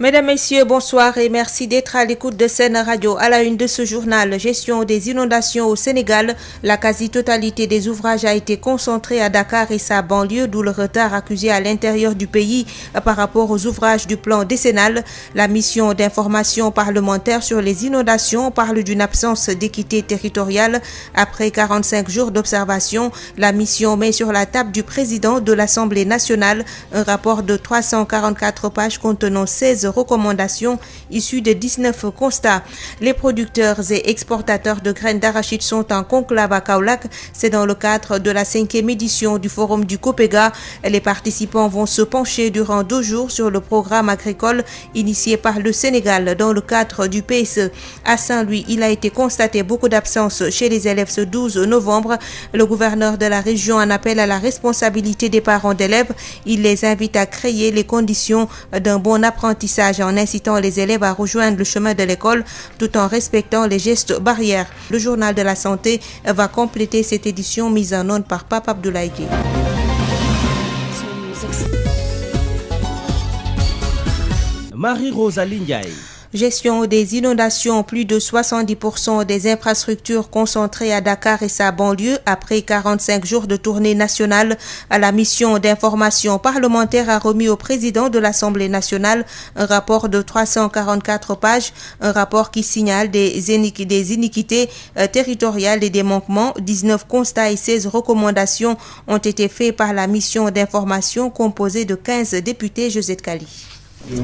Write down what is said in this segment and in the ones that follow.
Mesdames, Messieurs, bonsoir et merci d'être à l'écoute de Sen Radio. À la une de ce journal, gestion des inondations au Sénégal, la quasi-totalité des ouvrages a été concentrée à Dakar et sa banlieue, d'où le retard accusé à l'intérieur du pays par rapport aux ouvrages du plan décennal. La mission d'information parlementaire sur les inondations parle d'une absence d'équité territoriale. Après 45 jours d'observation, la mission met sur la table du président de l'Assemblée nationale un rapport de 344 pages contenant 16 recommandations issues de 19 constats. Les producteurs et exportateurs de graines d'arachide sont en conclave à Kaolack. C'est dans le cadre de la 5e édition du Forum du COPEGA. Les participants vont se pencher durant 2 jours sur le programme agricole initié par le Sénégal dans le cadre du PSE. À Saint-Louis, il a été constaté beaucoup d'absence chez les élèves ce 12 novembre. Le gouverneur de la région en appelle à la responsabilité des parents d'élèves. Il les invite à créer les conditions d'un bon apprentissage en incitant les élèves à rejoindre le chemin de l'école tout en respectant les gestes barrières. Le journal de la santé va compléter cette édition mise en onde par Pape Abdoulaye Gueye. Marie-Rosalie Ndiaye. Gestion des inondations, plus de 70% des infrastructures concentrées à Dakar et sa banlieue après 45 jours de tournée nationale. La mission d'information parlementaire a remis au président de l'Assemblée nationale un rapport de 344 pages, un rapport qui signale des iniquités territoriales et des manquements. 19 constats et 16 recommandations ont été faits par la mission d'information composée de 15 députés. Josette Kali. Je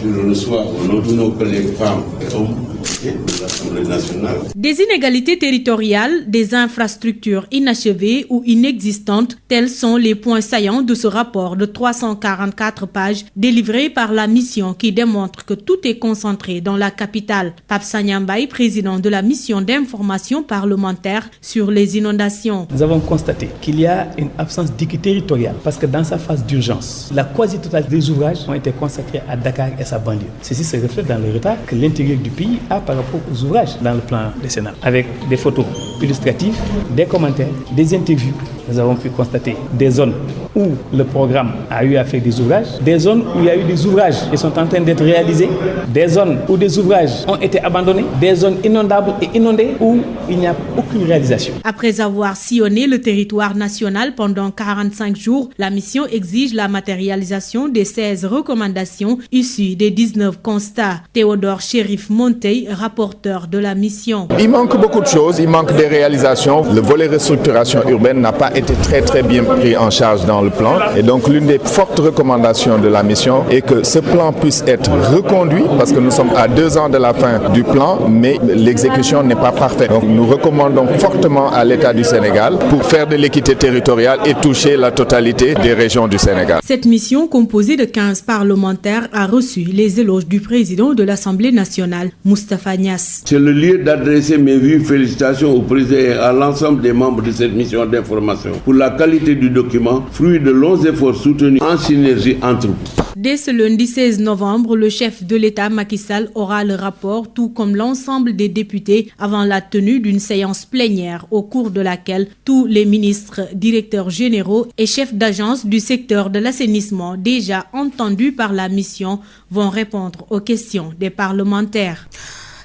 le reçois au nom de nos collègues femmes et hommes de l'Assemblée nationale. Des inégalités territoriales, des infrastructures inachevées ou inexistantes, tels sont les points saillants de ce rapport de 344 pages délivré par la mission qui démontre que tout est concentré dans la capitale. Pape Sagna Mbaye, président de la mission d'information parlementaire sur les inondations. Nous avons constaté qu'il y a une absence d'équité territoriale parce que dans sa phase d'urgence, la quasi-totalité des ouvrages ont été consacrés à Dakar et sa banlieue. Ceci se reflète dans le retard que l'intérieur du pays a par rapport aux ouvrages dans le plan décennal. Avec des photos illustratives, des commentaires, des interviews, nous avons pu constater des zones où le programme a eu à faire des ouvrages, des zones où il y a eu des ouvrages qui sont en train d'être réalisés, des zones où des ouvrages ont été abandonnés, des zones inondables et inondées où il n'y a aucune réalisation. Après avoir sillonné le territoire national pendant 45 jours, la mission exige la matérialisation des 16 recommandations issues des 19 constats. Théodore Chérif Montey, rapporteur de la mission. Il manque beaucoup de choses, il manque des réalisations. Le volet restructuration urbaine n'a pas été très bien pris en charge dans le plan. Et donc l'une des fortes recommandations de la mission est que ce plan puisse être reconduit parce que nous sommes à 2 ans de la fin du plan, mais l'exécution n'est pas parfaite. Donc nous recommandons fortement à l'État du Sénégal pour faire de l'équité territoriale et toucher la totalité des régions du Sénégal. Cette mission composée de 15 parlementaires a reçu les éloges du président de l'Assemblée nationale, Moustapha Niasse. C'est le lieu d'adresser mes vives félicitations au président et à l'ensemble des membres de cette mission d'information pour la qualité du document, fruit de longs efforts soutenus en synergie entre vous. Dès ce lundi 16 novembre, le chef de l'État Macky Sall aura le rapport, tout comme l'ensemble des députés, avant la tenue d'une séance plénière au cours de laquelle tous les ministres, directeurs généraux et chefs d'agence du secteur de l'assainissement déjà entendus par la mission vont répondre aux questions des parlementaires.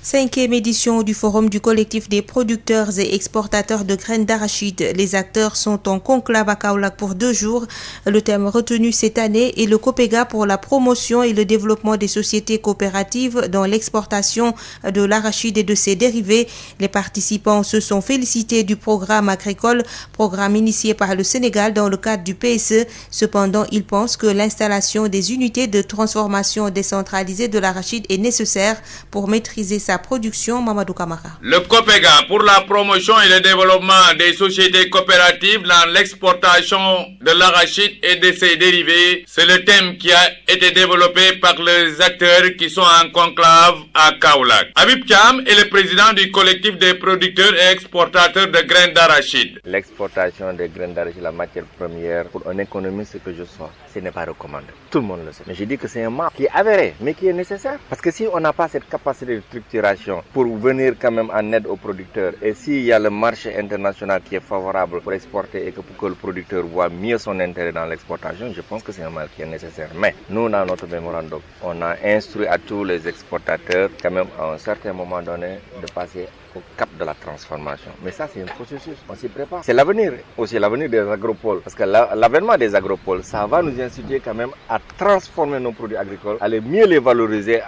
5e édition du Forum du collectif des producteurs et exportateurs de graines d'arachide. Les acteurs sont en conclave à Kaolack pour 2 jours. Le thème retenu cette année est le COPEGA pour la promotion et le développement des sociétés coopératives dans l'exportation de l'arachide et de ses dérivés. Les participants se sont félicités du programme agricole, programme initié par le Sénégal dans le cadre du PSE. Cependant, ils pensent que l'installation des unités de transformation décentralisée de l'arachide est nécessaire pour maîtriser sa production. Mamadou Kamara. Le COPEGA pour la promotion et le développement des sociétés coopératives dans l'exportation de l'arachide et de ses dérivés, c'est le thème qui a été développé par les acteurs qui sont en conclave à Kaolack. Habib Thiam est le président du collectif des producteurs et exportateurs de graines d'arachide. L'exportation des graines d'arachide, la matière première, pour un économiste que je sois, ce n'est pas recommandé. Tout le monde le sait. Mais je dis que c'est un mal qui est avéré, mais qui est nécessaire. Parce que si on n'a pas cette capacité de structuration coopération pour venir quand même en aide aux producteurs. Et s'il y a le marché international qui est favorable pour exporter et que pour que le producteur voit mieux son intérêt dans l'exportation, je pense que c'est un mal qui est nécessaire. Mais nous, dans notre mémorandum, on a instruit à tous les exportateurs quand même à un certain moment donné de passer au cap de la transformation. Mais ça, c'est un processus, on s'y prépare. C'est l'avenir, aussi l'avenir des agropoles. Parce que l'avènement des agropoles, ça va nous inciter quand même à transformer nos produits agricoles, à mieux les valoriser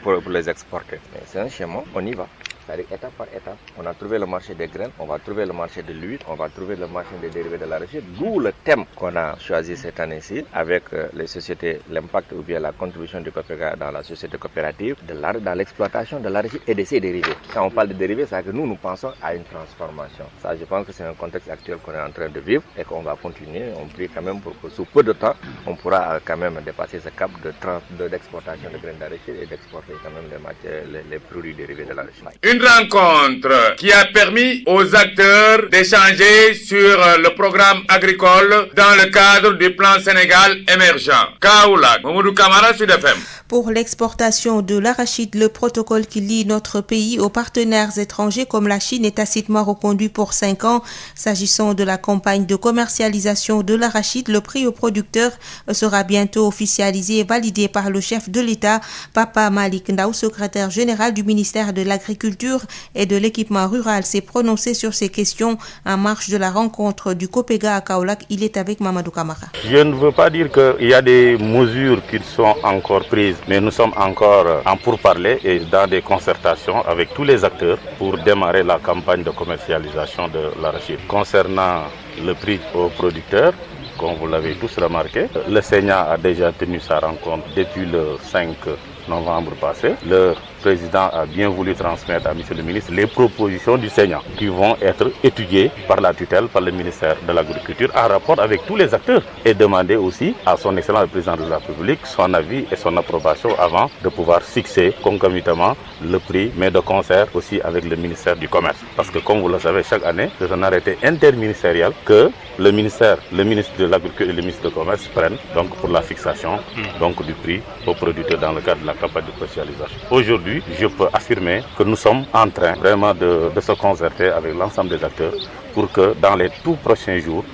pour les exporter. Mais c'est un schéma, on y va. C'est-à-dire étape par étape, on a trouvé le marché des graines, on va trouver le marché de l'huile, on va trouver le marché des dérivés de l'arachide, d'où le thème qu'on a choisi cette année-ci avec les sociétés, l'impact ou bien la contribution du PPK dans la société coopérative, dans l'exploitation de l'arachide et de ses dérivés. Quand on parle de dérivés, c'est que nous pensons à une transformation. Ça, je pense que c'est un contexte actuel qu'on est en train de vivre et qu'on va continuer. On prie quand même pour que sous peu de temps, on pourra quand même dépasser ce cap d'exportation de graines d'arachide et d'exporter quand même les produits dérivés de l'arachide. Une rencontre qui a permis aux acteurs d'échanger sur le programme agricole dans le cadre du plan Sénégal émergent. Kaoulak, Mamadou Camara, Sud FM. Pour l'exportation de l'arachide, le protocole qui lie notre pays aux partenaires étrangers comme la Chine est tacitement reconduit pour 5 ans. S'agissant de la campagne de commercialisation de l'arachide, le prix aux producteurs sera bientôt officialisé et validé par le chef de l'État, Papa Malick Ndao, secrétaire général du ministère de l'Agriculture et de l'équipement rural, s'est prononcé sur ces questions en marge de la rencontre du COPEGA à Kaolack. Il est avec Mamadou Camara. Je ne veux pas dire qu'il y a des mesures qui sont encore prises, mais nous sommes encore en pourparlers et dans des concertations avec tous les acteurs pour démarrer la campagne de commercialisation de l'arachide. Concernant le prix aux producteurs, comme vous l'avez tous remarqué, le Sénat a déjà tenu sa rencontre depuis le 5 novembre passé. Le président a bien voulu transmettre à M. le ministre les propositions du Sénat qui vont être étudiées par la tutelle, par le ministère de l'Agriculture en rapport avec tous les acteurs et demander aussi à son excellence le président de la République son avis et son approbation avant de pouvoir fixer concomitamment le prix, mais de concert aussi avec le ministère du Commerce. Parce que comme vous le savez, chaque année, c'est un arrêté interministériel que le ministre de l'Agriculture et le ministre du Commerce prennent donc pour la fixation donc du prix aux producteurs dans le cadre de la campagne de commercialisation. Aujourd'hui, je peux affirmer que nous sommes en train vraiment de se concerter avec l'ensemble des acteurs pour que dans les tout prochains jours,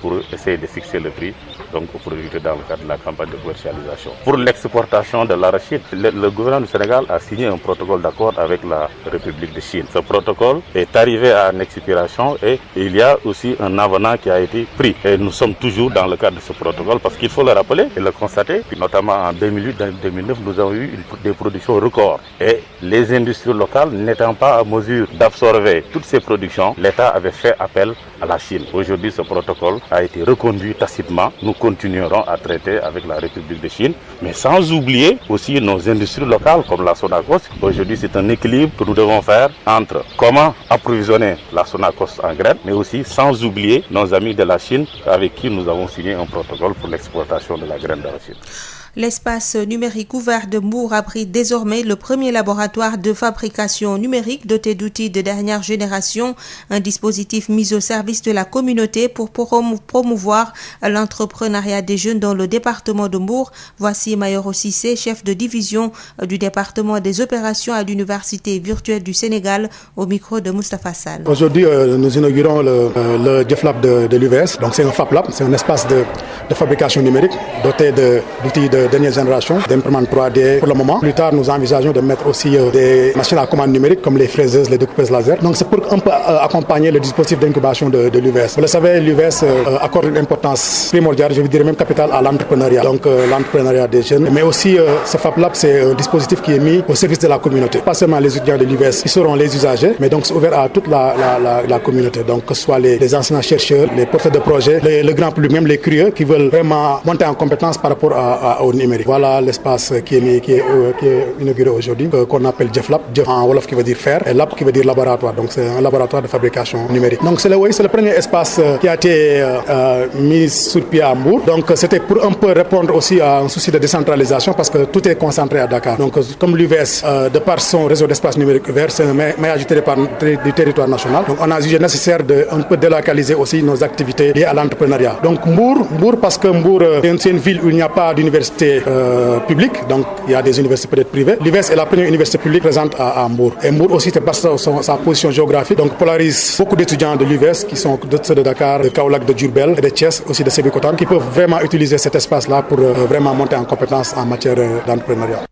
pour essayer de fixer le prix donc aux producteurs dans le cadre de la campagne de commercialisation. Pour l'exportation de l'arachide, le gouvernement du Sénégal a signé un protocole d'accord avec la République de Chine. Ce protocole est arrivé à une expiration et il y a aussi un avenant qui a été pris. Et nous sommes toujours dans le cadre de ce protocole parce qu'il faut le rappeler et le constater, notamment en 2008-2009, nous avons eu des productions records. Et les industries locales n'étant pas en mesure d'absorber toutes ces productions, l'État avait fait appel à la Chine. Aujourd'hui, ce protocole a été reconduit tacitement. Nous continuerons à traiter avec la République de Chine, mais sans oublier aussi nos industries locales comme la Sonacos. Aujourd'hui, c'est un équilibre que nous devons faire entre comment approvisionner la Sonacos en graines, mais aussi sans oublier nos amis de la Chine avec qui nous avons signé un protocole pour l'exportation de la graine d'arachide. L'espace numérique ouvert de Mbour abrite désormais le premier laboratoire de fabrication numérique doté d'outils de dernière génération, un dispositif mis au service de la communauté pour promouvoir l'entrepreneuriat des jeunes dans le département de Mbour. Voici Mayoro Cissé, chef de division du département des opérations à l'Université virtuelle du Sénégal, au micro de Moustapha Sall. Aujourd'hui, nous inaugurons le DevLab de l'UVS. Donc c'est un Fab Lab, c'est un espace de fabrication numérique doté d'outils de dernière génération, d'imprimantes 3D pour le moment. Plus tard, nous envisageons de mettre aussi des machines à commande numérique comme les fraiseuses, les découpeuses laser. Donc c'est pour un peu accompagner le dispositif d'incubation de l'UVS. Vous le savez, l'UVS accorde une importance primordiale, je veux dire même capitale, à l'entrepreneuriat. Donc l'entrepreneuriat des jeunes. Mais aussi, ce Fab Lab, c'est un dispositif qui est mis au service de la communauté. Pas seulement les étudiants de l'UVS, qui seront les usagers, mais donc c'est ouvert à toute la communauté. Donc que ce soit les enseignants-chercheurs, les porteurs de projets, le grand public, même les curieux qui veulent vraiment monter en compétence par rapport au numérique. Voilà l'espace qui est inauguré aujourd'hui, qu'on appelle DevLab, Dev en Wolof qui veut dire faire, et Lab qui veut dire laboratoire. Donc c'est un laboratoire de fabrication numérique. Donc c'est le premier espace qui a été mis sur pied à Mbour. Donc c'était pour un peu répondre aussi à un souci de décentralisation parce que tout est concentré à Dakar. Donc comme l'UVS, de par son réseau d'espace numérique ouvert, c'est un maillage du territoire national. Donc on a jugé nécessaire de un peu délocaliser aussi nos activités liées à l'entrepreneuriat. Donc Mbour parce que Mbour c'est une ville où il n'y a pas d'université universités publiques, donc il y a des universités peut-être privées. L'UVS est la première université publique présente à Mbour. Et Mbour aussi, c'est parce que sa position géographique, donc polarise beaucoup d'étudiants de l'UVS qui sont de Dakar, de Kaolack, de Diourbel et de Thiès, aussi de Sébikotane, qui peuvent vraiment utiliser cet espace-là pour vraiment monter en compétences en matière d'entrepreneuriat.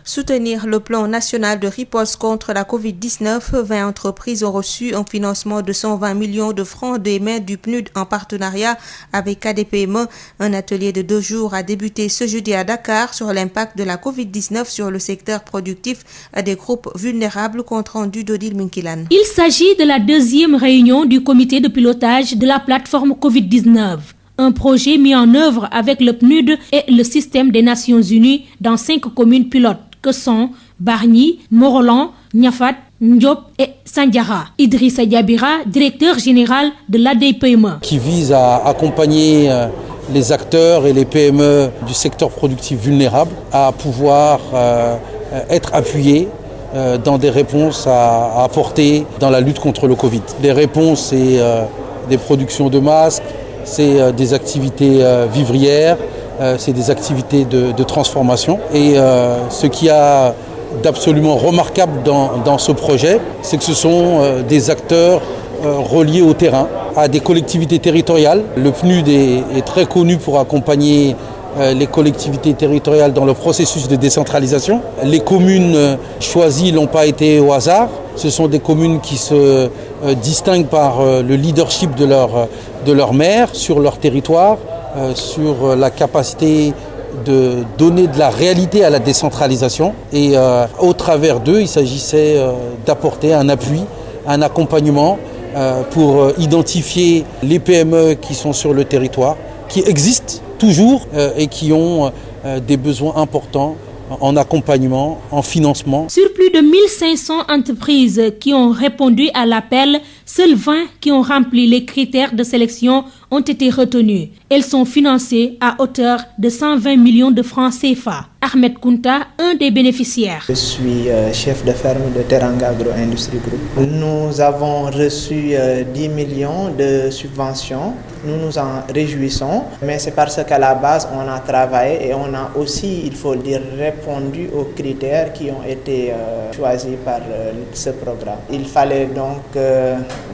Soutenir le plan national de riposte contre la Covid-19, 20 entreprises ont reçu un financement de 120 millions de francs des mains du PNUD en partenariat avec KDPME. Un atelier de 2 jours a débuté ce jeudi à Dakar sur l'impact de la Covid-19 sur le secteur productif des groupes vulnérables, compte rendu d'Odile Minkilan. Il s'agit de la 2e réunion du comité de pilotage de la plateforme Covid-19. Un projet mis en œuvre avec le PNUD et le système des Nations Unies dans 5 communes pilotes que sont Bargny, Morolan, Niafat, Ndiop et Sandiara. Idrissa Diabira, directeur général de l'ADPME. Qui vise à accompagner les acteurs et les PME du secteur productif vulnérable à pouvoir être appuyés dans des réponses à apporter dans la lutte contre le Covid. Les réponses, c'est des productions de masques, c'est des activités vivrières, c'est des activités de transformation. Et ce qui a d'absolument remarquable dans ce projet, c'est que ce sont des acteurs reliés au terrain, à des collectivités territoriales. Le PNUD est très connu pour accompagner les collectivités territoriales dans le processus de décentralisation. Les communes choisies n'ont pas été au hasard. Ce sont des communes qui se distinguent par le leadership de leur maire sur leur territoire, sur la capacité de donner de la réalité à la décentralisation. Et au travers d'eux, il s'agissait d'apporter un appui, un accompagnement pour identifier les PME qui sont sur le territoire, qui existent toujours et qui ont des besoins importants en accompagnement, en financement. Sur plus de 1500 entreprises qui ont répondu à l'appel, seules 20 qui ont rempli les critères de sélection ont été retenues. Elles sont financées à hauteur de 120 millions de francs CFA. Ahmed Kounta, un des bénéficiaires. Je suis chef de ferme de Teranga Agro-Industrie Group. Nous avons reçu 10 millions de subventions. Nous nous en réjouissons, mais c'est parce qu'à la base, on a travaillé et on a aussi, il faut le dire, répondu aux critères qui ont été choisis par ce programme. Il fallait donc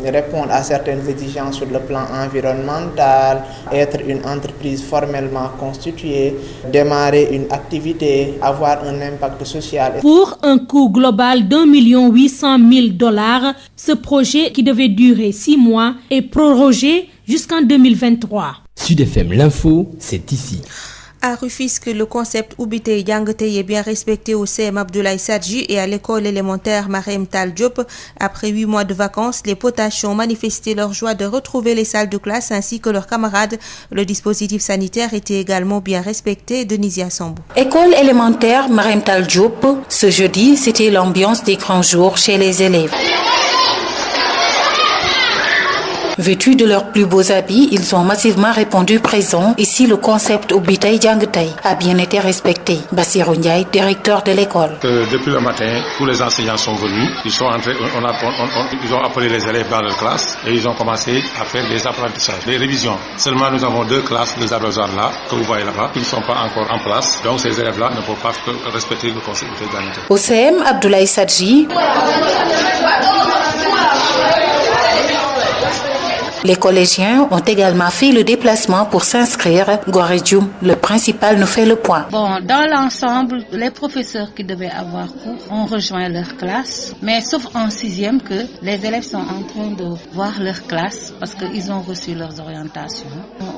répondre à certaines exigences sur le plan environnemental, être une entreprise formellement constituée, démarrer une activité, avoir un impact social. Pour un coût global d'1 800 000 $, ce projet qui devait durer 6 mois est prorogé jusqu'en 2023. Sud FM, l'info, c'est ici. À Rufisque, le concept Oubité Yangtey est bien respecté au CM Abdoulaye Sadji et à l'école élémentaire Marem Tal Diop. Après 8 mois de vacances, les potaches ont manifesté leur joie de retrouver les salles de classe ainsi que leurs camarades. Le dispositif sanitaire était également bien respecté. Denisia Sambou. École élémentaire Marem Tal Diop, ce jeudi, c'était l'ambiance des grands jours chez les élèves. Vêtus de leurs plus beaux habits, ils ont massivement répondu présent. Ici, le concept Oubité Yangtey a bien été respecté. Bassirou Ndiaye, directeur de l'école. Depuis le matin, tous les enseignants sont venus. Ils sont entrés, ils ont appelé les élèves dans leur classe et ils ont commencé à faire des apprentissages, des révisions. Seulement, nous avons 2 classes de arrosoirs là, que vous voyez là-bas, qui ne sont pas encore en place. Donc, ces élèves-là ne peuvent pas respecter le concept Oubité Yangtey. Au CM Abdoulaye Sadji, les collégiens ont également fait le déplacement pour s'inscrire. Goredjoum, le principal, nous fait le point. Bon, dans l'ensemble, les professeurs qui devaient avoir cours ont rejoint leur classe, mais sauf en 6e que les élèves sont en train de voir leur classe parce qu'ils ont reçu leurs orientations.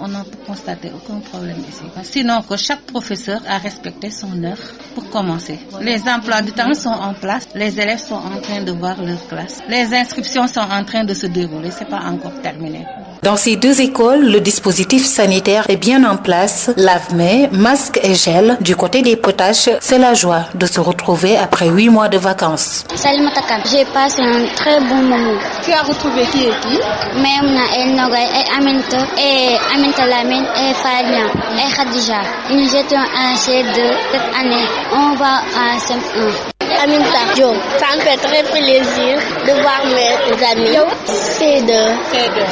On n'a constaté aucun problème ici. Sinon que chaque professeur a respecté son heure pour commencer. Les emplois du temps sont en place, les élèves sont en train de voir leur classe. Les inscriptions sont en train de se dérouler, c'est pas encore terminé. Dans ces 2 écoles, le dispositif sanitaire est bien en place. Lave-mains, masques et gel. Du côté des potaches, c'est la joie de se retrouver après 8 mois de vacances. Salut Matakam, j'ai passé un très bon moment. Tu as retrouvé qui et qui? Memna El Nogay et Aminta Lamine et Fadien et Khadija. Nous étions en C2 cette année. On va en CM1. Aminta Diop, ça me fait très plaisir de voir mes amis. C2.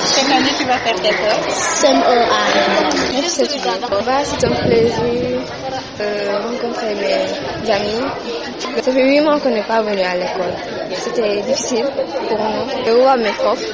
Cette année, tu vas faire quelle heure? CM1A. Qu'est-ce que tu vas faire? C'est un plaisir rencontrer mes amis. Ça fait 8 mois qu'on n'est pas venu à l'école. C'était difficile pour nous de voir mes profs.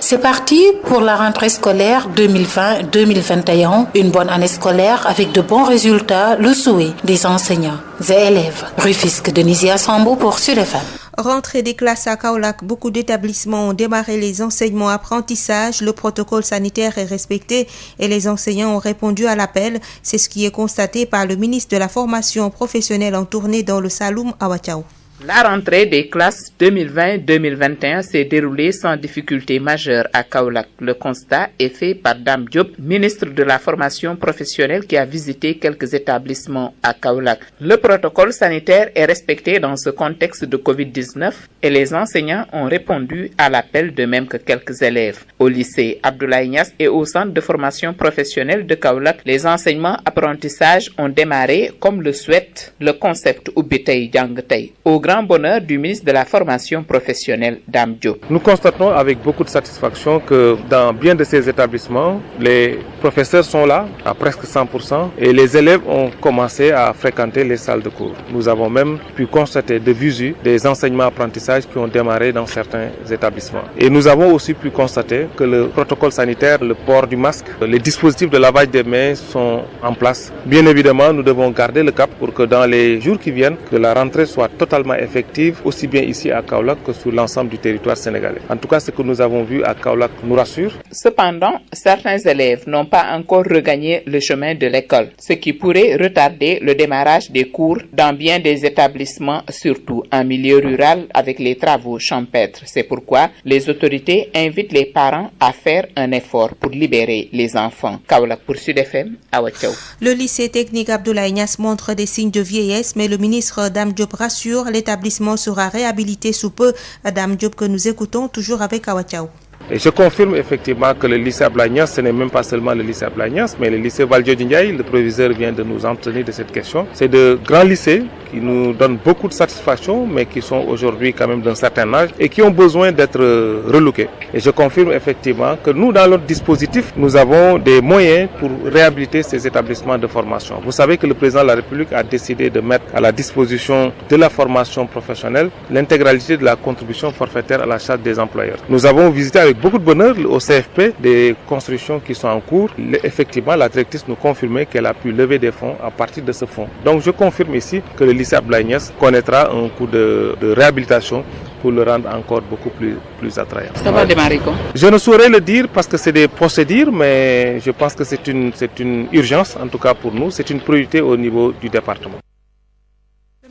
C'est parti pour la rentrée scolaire 2020-2021, une bonne année scolaire avec de bons résultats, le souhait des enseignants et élèves. Rufisque Denisia Sambo pour Sud FM. Rentrée des classes à Kaolack, beaucoup d'établissements ont démarré les enseignements apprentissages. Le protocole sanitaire est respecté et les enseignants ont répondu à l'appel. C'est ce qui est constaté par le ministre de la Formation professionnelle en tournée dans le Saloum à Ouatchao. La rentrée des classes 2020-2021 s'est déroulée sans difficulté majeure à Kaolack. Le constat est fait par Dame Diop, ministre de la Formation professionnelle qui a visité quelques établissements à Kaolack. Le protocole sanitaire est respecté dans ce contexte de Covid-19 et les enseignants ont répondu à l'appel de même que quelques élèves. Au lycée Abdoulaye Niasse et au centre de formation professionnelle de Kaolack, les enseignements apprentissages ont démarré comme le souhaite le concept Ubitei Djangtei. Au grand bonheur du ministre de la Formation professionnelle, Dame Diop. Nous constatons avec beaucoup de satisfaction que dans bien de ces établissements, les professeurs sont là à presque 100% et les élèves ont commencé à fréquenter les salles de cours. Nous avons même pu constater de visu des enseignements apprentissages qui ont démarré dans certains établissements. Et nous avons aussi pu constater que le protocole sanitaire, le port du masque, les dispositifs de lavage des mains sont en place. Bien évidemment, nous devons garder le cap pour que dans les jours qui viennent, que la rentrée soit totalement effective, aussi bien ici à Kaolack que sur l'ensemble du territoire sénégalais. En tout cas, ce que nous avons vu à Kaolack nous rassure. Cependant, certains élèves n'ont pas encore regagné le chemin de l'école, ce qui pourrait retarder le démarrage des cours dans bien des établissements, surtout en milieu rural avec les travaux champêtres. C'est pourquoi les autorités invitent les parents à faire un effort pour libérer les enfants. Kaolack pour Sud FM, à Ouatchao. Le lycée technique Abdoulaye Niasse montre des signes de vieillesse, mais le ministre Dame Diop rassure, l'établissement sera réhabilité sous peu. Dame Diop que nous écoutons toujours avec Ouatchao. Et je confirme effectivement que le lycée Abdoulaye Niasse, ce n'est même pas seulement le lycée Abdoulaye Niasse, mais le lycée Valdiodio Ndiaye, le proviseur vient de nous entretenir de cette question. C'est de grands lycées qui nous donnent beaucoup de satisfaction, mais qui sont aujourd'hui quand même d'un certain âge et qui ont besoin d'être relookés. Et je confirme effectivement que nous, dans notre dispositif, nous avons des moyens pour réhabiliter ces établissements de formation. Vous savez que le président de la République a décidé de mettre à la disposition de la formation professionnelle l'intégralité de la contribution forfaitaire à la charge des employeurs. Nous avons visité avec beaucoup de bonheur au CFP des constructions qui sont en cours. Effectivement, la directrice nous confirmait qu'elle a pu lever des fonds à partir de ce fonds. Donc je confirme ici que le lycée Abdoulaye Niasse connaîtra un coup de réhabilitation pour le rendre encore beaucoup plus attrayant. Ça va démarrer quand? Je ne saurais le dire parce que c'est des procédures, mais je pense que c'est une urgence, en tout cas pour nous, c'est une priorité au niveau du département.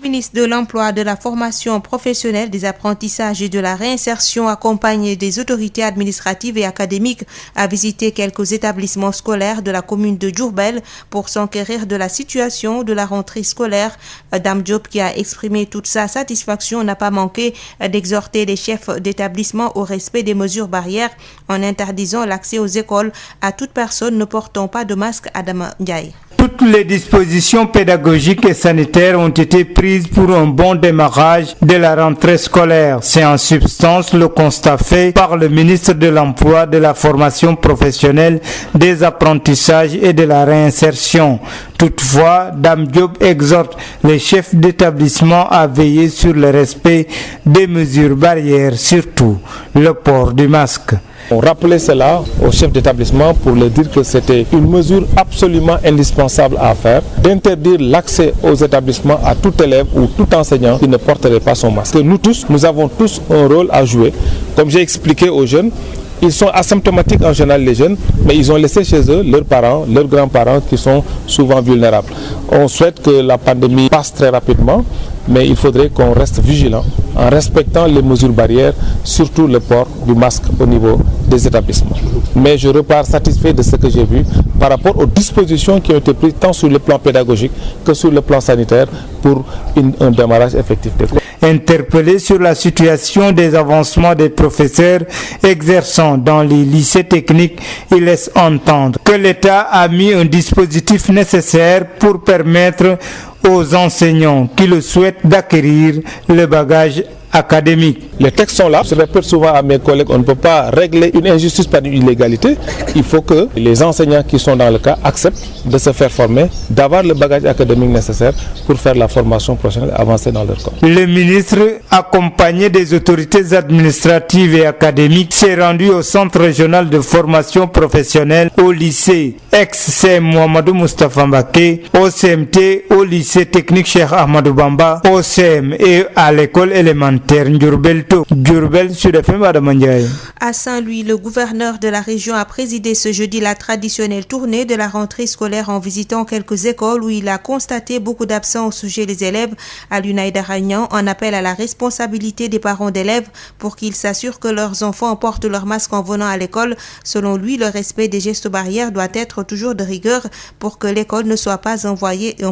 Le ministre de l'Emploi, de la Formation professionnelle, des apprentissages et de la réinsertion, accompagné des autorités administratives et académiques, a visité quelques établissements scolaires de la commune de Diourbel pour s'enquérir de la situation de la rentrée scolaire. Dame Diop, qui a exprimé toute sa satisfaction, n'a pas manqué d'exhorter les chefs d'établissement au respect des mesures barrières en interdisant l'accès aux écoles à toute personne ne portant pas de masque. Adam Ndiaye. Toutes les dispositions pédagogiques et sanitaires ont été prises pour un bon démarrage de la rentrée scolaire. C'est en substance le constat fait par le ministre de l'Emploi, de la Formation professionnelle, des apprentissages et de la réinsertion. Toutefois, Dame Diop exhorte les chefs d'établissement à veiller sur le respect des mesures barrières, surtout le port du masque. On rappelait cela aux chefs d'établissement pour leur dire que c'était une mesure absolument indispensable à faire, d'interdire l'accès aux établissements à tout élève ou tout enseignant qui ne porterait pas son masque. Nous tous, nous avons tous un rôle à jouer. Comme j'ai expliqué aux jeunes, ils sont asymptomatiques en général les jeunes, mais ils ont laissé chez eux leurs parents, leurs grands-parents qui sont souvent vulnérables. On souhaite que la pandémie passe très rapidement, mais il faudrait qu'on reste vigilant en respectant les mesures barrières, surtout le port du masque au niveau des établissements. Mais je repars satisfait de ce que j'ai vu par rapport aux dispositions qui ont été prises tant sur le plan pédagogique que sur le plan sanitaire pour un démarrage effectif des cours. Interpellé sur la situation des avancements des professeurs exerçant dans les lycées techniques, il laisse entendre que l'État a mis un dispositif nécessaire pour permettre aux enseignants qui le souhaitent d'acquérir le bagage académique. Les textes sont là. Je répète souvent à mes collègues, on ne peut pas régler une injustice par une illégalité. Il faut que les enseignants qui sont dans le cas acceptent de se faire former, d'avoir le bagage académique nécessaire pour faire la formation professionnelle et avancer dans leur corps. Le ministre, accompagné des autorités administratives et académiques, s'est rendu au Centre régional de formation professionnelle au lycée ex-CM Mohamedou Moustapha Mbaké, au CMT, au lycée technique Cheikh Ahmadou Bamba, au CM et à l'école élémentaire Ndiourbel-To. Diourbel, Sud FM, Adama Ndiaye. À Saint-Louis, le gouverneur de la région a présidé ce jeudi la traditionnelle tournée de la rentrée scolaire en visitant quelques écoles où il a constaté beaucoup d'absences chez les élèves. Alioune Daragnan en appelle à la responsabilité des parents d'élèves pour qu'ils s'assurent que leurs enfants portent leur masque en venant à l'école. Selon lui, le respect des gestes barrières doit être toujours de rigueur pour que l'école ne soit pas un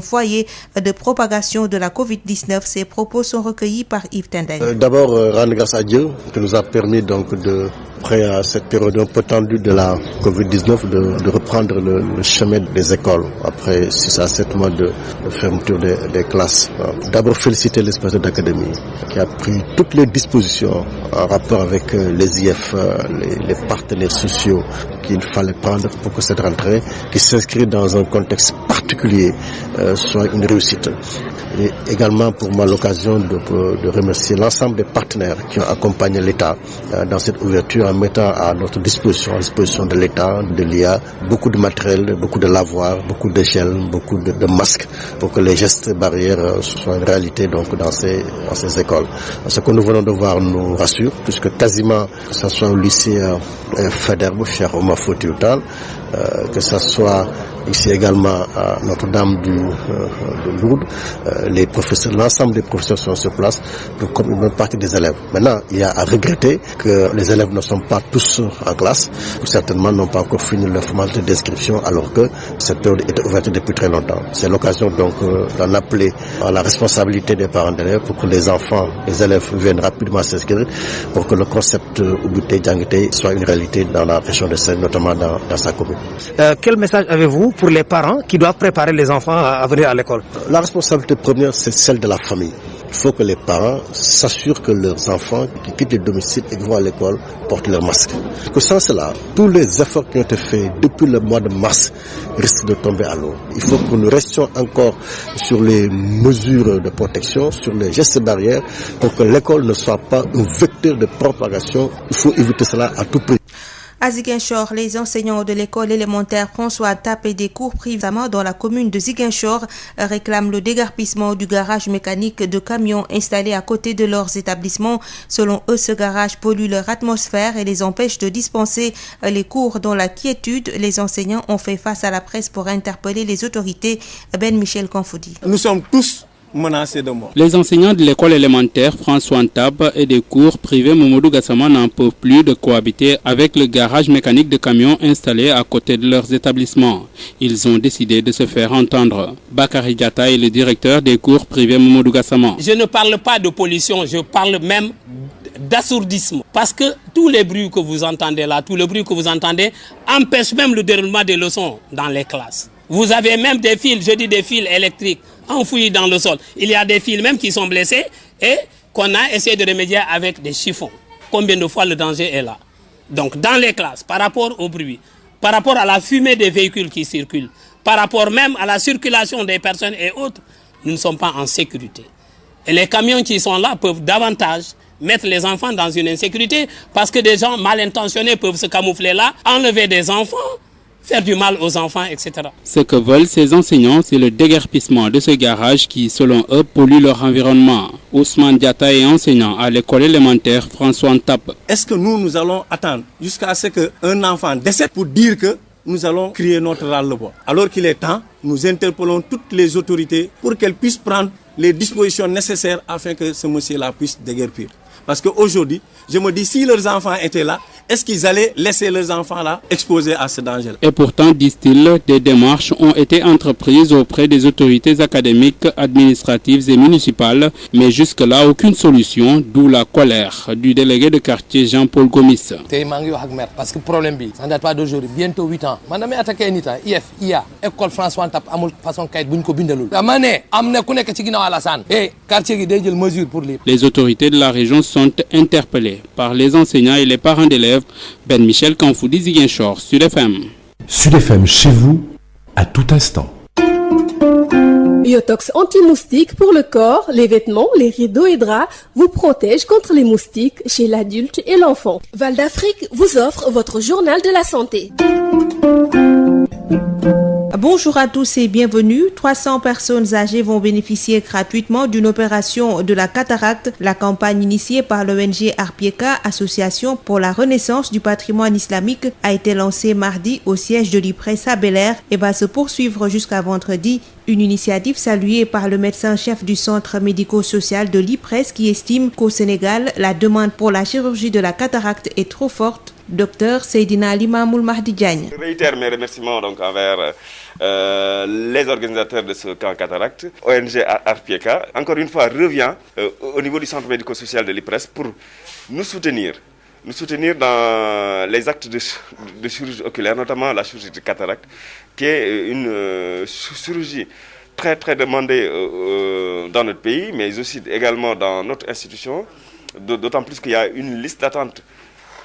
foyer de propagation de la Covid-19. Ces propos sont recueillis par Yves Tendeng. D'abord, rendre grâce à Dieu qui nous a permis donc après cette période un peu tendue de la Covid-19 de reprendre le chemin des écoles après 6 à 7 mois de fermeture des classes. D'abord féliciter l'inspecteur d'académie qui a pris toutes les dispositions en rapport avec les IF, les partenaires sociaux qu'il fallait prendre pour que cette rentrée qui s'inscrit dans un contexte particulier soit une réussite. Et également pour moi l'occasion de remercier l'ensemble des partenaires qui ont accompagné l'État dans cette ouverture en mettant à notre disposition, à disposition de l'État, de l'IA, beaucoup de matériel, beaucoup de lavoirs, beaucoup de gel, beaucoup de masques pour que les gestes barrières soient une réalité donc dans ces écoles. Ce que nous venons de voir nous rassure puisque quasiment que ce soit au lycée Faidherbe, Cheikh Oumar Foutiyou Tall, que ce soit ici également à Notre-Dame de Lourdes, les professeurs, l'ensemble des professeurs sont sur place comme une bonne partie des élèves. Maintenant, il y a à regretter que les élèves ne sont pas tous en classe, ou certainement n'ont pas encore fini leur formalité d'inscription alors que cette période était ouverte depuis très longtemps. C'est l'occasion donc d'en appeler à la responsabilité des parents d'élèves pour que les enfants, les élèves viennent rapidement s'inscrire pour que le concept Ubité Djangité soit une réalité dans la région de Sène, notamment dans sa commune. Quel message avez-vous pour les parents qui doivent préparer les enfants à venir à l'école? La responsabilité première, c'est celle de la famille. Il faut que les parents s'assurent que leurs enfants qui quittent le domicile et qui vont à l'école portent leur masque. Que sans cela, tous les efforts qui ont été faits depuis le mois de mars risquent de tomber à l'eau. Il faut que nous restions encore sur les mesures de protection, sur les gestes barrières, pour que l'école ne soit pas un vecteur de propagation. Il faut éviter cela à tout prix. À Ziguinchor, les enseignants de l'école élémentaire François Tape et des cours privés dans la commune de Ziguinchor réclament le déguerpissement du garage mécanique de camions installé à côté de leurs établissements. Selon eux, ce garage pollue leur atmosphère et les empêche de dispenser les cours. Dans la quiétude, les enseignants ont fait face à la presse pour interpeller les autorités. Ben Michel Kanfoudi. Nous sommes tous menacés de mort. Les enseignants de l'école élémentaire François Ntab et des cours privés Momodou Gassama n'en peuvent plus de cohabiter avec le garage mécanique de camions installé à côté de leurs établissements. Ils ont décidé de se faire entendre. Bakary Diatta est le directeur des cours privés Momodou Gassama. Je ne parle pas de pollution, je parle même d'assourdissement. Parce que tous les bruits que vous entendez là, tous les bruits que vous entendez empêchent même le déroulement des leçons dans les classes. Vous avez même des fils, je dis des fils électriques, enfouis dans le sol. Il y a des fils même qui sont blessés et qu'on a essayé de remédier avec des chiffons. Combien de fois le danger est là? Donc dans les classes, par rapport au bruit, par rapport à la fumée des véhicules qui circulent, par rapport même à la circulation des personnes et autres, nous ne sommes pas en sécurité. Et les camions qui sont là peuvent davantage mettre les enfants dans une insécurité parce que des gens mal intentionnés peuvent se camoufler là, enlever des enfants, faire du mal aux enfants, etc. Ce que veulent ces enseignants, c'est le déguerpissement de ce garage qui, selon eux, pollue leur environnement. Ousmane Diatta est enseignant à l'école élémentaire François Ntab. Est-ce que nous allons attendre jusqu'à ce qu'un enfant décède pour dire que nous allons crier notre ras-le-bol? Alors qu'il est temps, nous interpellons toutes les autorités pour qu'elles puissent prendre les dispositions nécessaires afin que ce monsieur-là puisse déguerpir. Parce qu'aujourd'hui, je me dis, si leurs enfants étaient là, est-ce qu'ils allaient laisser leurs enfants là exposés à ce danger-là? Et pourtant, disent-ils, des démarches ont été entreprises auprès des autorités académiques, administratives et municipales, mais jusque-là, aucune solution, d'où la colère du délégué de quartier Jean-Paul Gomis. Parce que le problème, ça ne date pas d'aujourd'hui, bientôt 8 ans. Je suis attaqué à IF, IA, école François Ntap, amul façon kayit buñ ko bindalul. Dama né amna ku nek ci ginaaw Alassane. Et quartier gi day jël mesure pour les. Les autorités de la région sont interpellées par les enseignants et les parents d'élèves. Ben Michel Kanfoudi, Ziguinchor, Sud FM. Sud FM chez vous, à tout instant. Biotox anti-moustique pour le corps, les vêtements, les rideaux et draps vous protège contre les moustiques chez l'adulte et l'enfant. Val d'Afrique vous offre votre journal de la santé. Bonjour à tous et bienvenue. 300 personnes âgées vont bénéficier gratuitement d'une opération de la cataracte. La campagne initiée par l'ONG Arpieka, Association pour la renaissance du patrimoine islamique, a été lancée mardi au siège de l'IPRES à Bel-Air et va se poursuivre jusqu'à vendredi. Une initiative saluée par le médecin-chef du centre médico-social de l'IPRES qui estime qu'au Sénégal, la demande pour la chirurgie de la cataracte est trop forte. Docteur Seydina Limamoul Mahdi Diagne. Je réitère mes remerciements donc envers les organisateurs de ce camp cataracte. ONG Arpieka, encore une fois, revient au niveau du centre médico-social de l'IPRES pour nous soutenir dans les actes de chirurgie oculaire, notamment la chirurgie de cataracte, qui est une chirurgie très très demandée dans notre pays, mais aussi également dans notre institution, d'autant plus qu'il y a une liste d'attente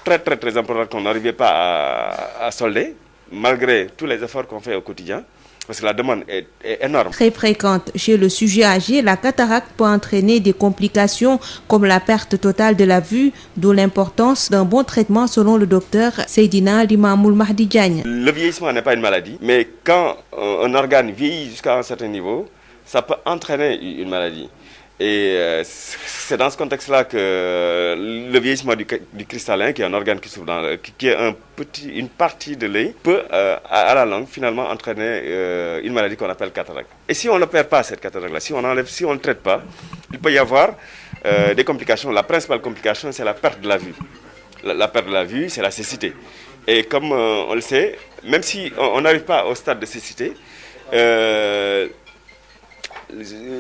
très importante qu'on n'arrivait pas à solder, malgré tous les efforts qu'on fait au quotidien, parce que la demande est énorme. Très fréquente chez le sujet âgé, la cataracte peut entraîner des complications comme la perte totale de la vue, d'où l'importance d'un bon traitement selon le docteur Seydina Limamoul Mahdi Diagne. Le vieillissement n'est pas une maladie, mais quand un organe vieillit jusqu'à un certain niveau, ça peut entraîner une maladie. Et c'est dans ce contexte-là que le vieillissement du cristallin, qui est un organe qui souffre qui est une partie de l'œil, peut à la longue finalement entraîner une maladie qu'on appelle cataracte. Et si on n'opère pas cette cataracte-là, si on ne traite pas, il peut y avoir des complications. La principale complication, c'est la perte de la vue. La perte de la vue, c'est la cécité. Et comme on le sait, même si on n'arrive pas au stade de cécité,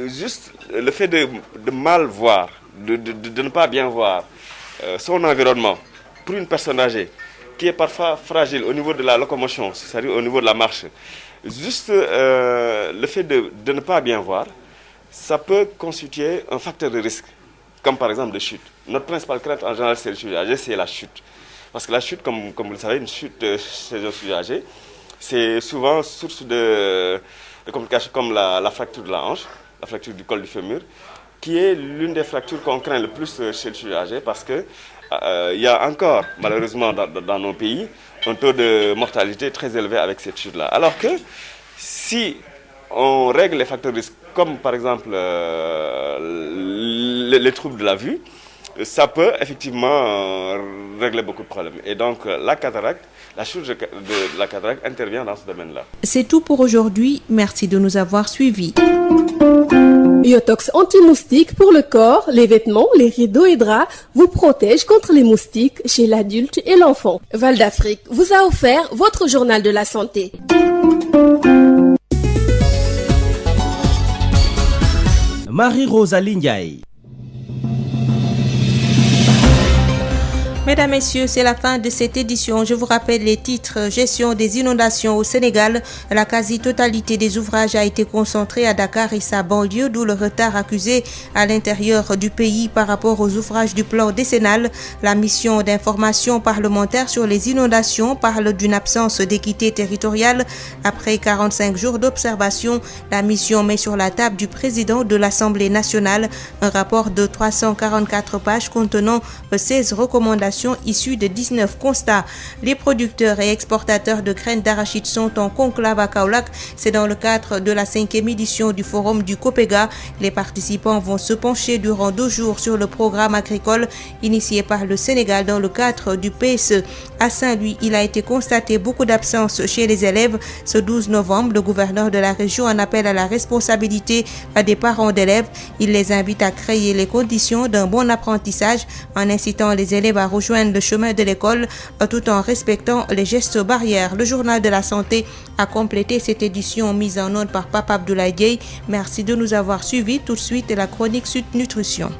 juste le fait de mal voir, de ne pas bien voir son environnement pour une personne âgée qui est parfois fragile au niveau de la locomotion, c'est-à-dire au niveau de la marche, juste le fait de ne pas bien voir, ça peut constituer un facteur de risque, comme par exemple de chute. Notre principale crainte en général c'est le sujet âgé, c'est la chute. Parce que la chute, comme vous le savez, une chute chez un sujet âgé, c'est souvent source de complications comme la fracture de la hanche, la fracture du col du fémur, qui est l'une des fractures qu'on craint le plus chez le sujet âgé parce que il y a encore, malheureusement, dans nos pays, un taux de mortalité très élevé avec cette chute-là. Alors que si on règle les facteurs de risque, comme par exemple les troubles de la vue, ça peut effectivement régler beaucoup de problèmes. Et donc la cataracte, la chirurgie de la cataracte intervient dans ce domaine-là. C'est tout pour aujourd'hui. Merci de nous avoir suivis. Biotox anti-moustique pour le corps, les vêtements, les rideaux et draps vous protège contre les moustiques chez l'adulte et l'enfant. Val d'Afrique vous a offert votre journal de la santé. Marie-Rosalie Ndiaye. Mesdames, Messieurs, c'est la fin de cette édition. Je vous rappelle les titres. Gestion des inondations au Sénégal. La quasi-totalité des ouvrages a été concentrée à Dakar et sa banlieue, d'où le retard accusé à l'intérieur du pays par rapport aux ouvrages du plan décennal. La mission d'information parlementaire sur les inondations parle d'une absence d'équité territoriale. Après 45 jours d'observation, la mission met sur la table du président de l'Assemblée nationale un rapport de 344 pages contenant 16 recommandations issus de 19 constats. Les producteurs et exportateurs de graines d'arachide sont en conclave à Kaolack. C'est dans le cadre de la 5e édition du forum du COPEGA. Les participants vont se pencher durant 2 jours sur le programme agricole initié par le Sénégal dans le cadre du PSE. À Saint-Louis, il a été constaté beaucoup d'absence chez les élèves. Ce 12 novembre, le gouverneur de la région en appelle à la responsabilité des parents d'élèves. Il les invite à créer les conditions d'un bon apprentissage en incitant les élèves à rejoindre le chemin de l'école tout en respectant les gestes barrières. Le journal de la santé a complété cette édition mise en onde par Papa Abdoulaye Dieye. Merci de nous avoir suivis. Tout de suite, la chronique Sud Nutrition.